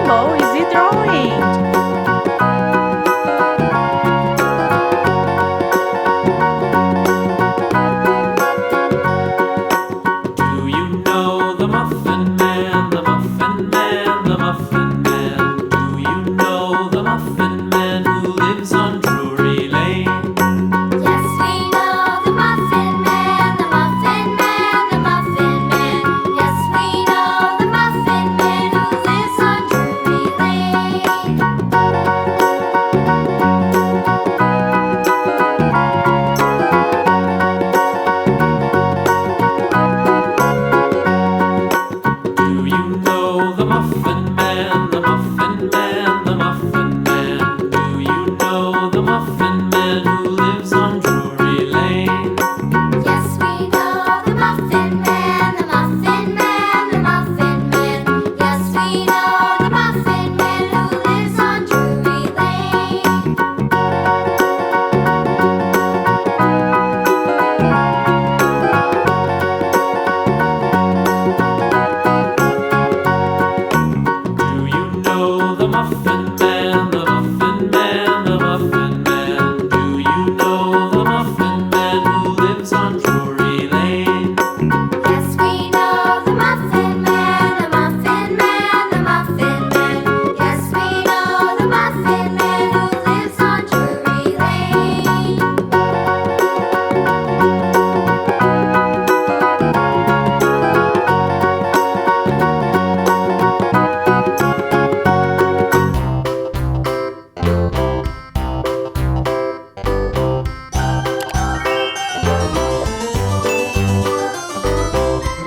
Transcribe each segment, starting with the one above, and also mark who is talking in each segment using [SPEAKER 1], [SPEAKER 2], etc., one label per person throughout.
[SPEAKER 1] How is he drawing?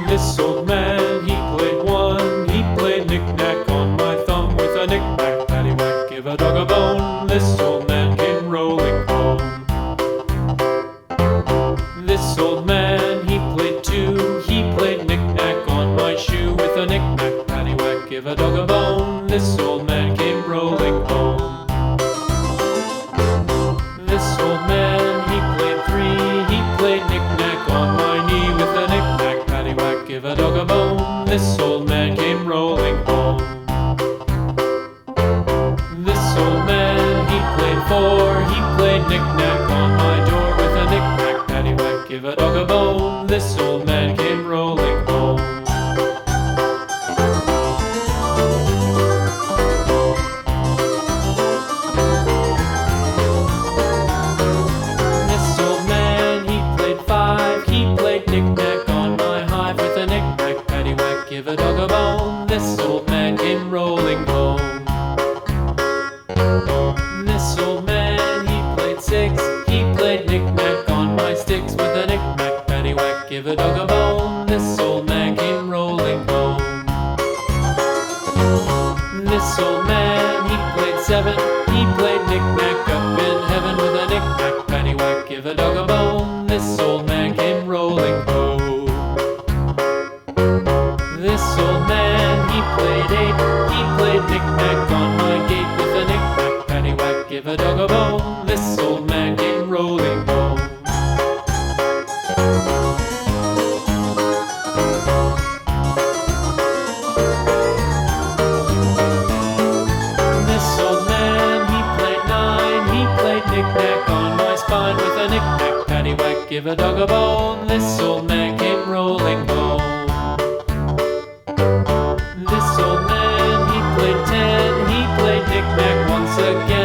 [SPEAKER 2] This old man, he played one. He played knick-knack on my thumb with a knick-knack, paddywhack, give a dog a bone. This old man came rolling home. This old man, he played two. He played knick-knack on my shoe with a knick-knack, paddywhack, give a dog a bone. This old man came rolling home. This old man, he played three. He played knick-knack on my knee with a knick-knack, paddywhack, give a dog a bone. This old man came rolling home. This old man, he played four. He played knick-knack on my door with a knick-knack, paddywhack, give a dog a bone. This old man came rolling home. This old man, he played five. He played knick-knack on my hive with a knick-knack, paddywhack, give a dog a bone. This old man came rolling home. This old man, he played six. He played knick-knack on my sticks with a knick-knack, paddywhack, give a dog a bone. This old man came rolling home. This old man, he played seven. He played knick-knack up in heaven with a knick-knack, paddywhack, give a dog a bone. This old man came rolling home. This old man, he played eight. He played knick-knack on my gate with a knick-knack, paddywhack, give a dog a bone. This old man came rolling home. This old man, he played nine. He played knick-knack on my spine with a knick-knack, paddywhack, give a dog a bone. This old man came rolling home. This old man, he played ten. He played knick-knack once again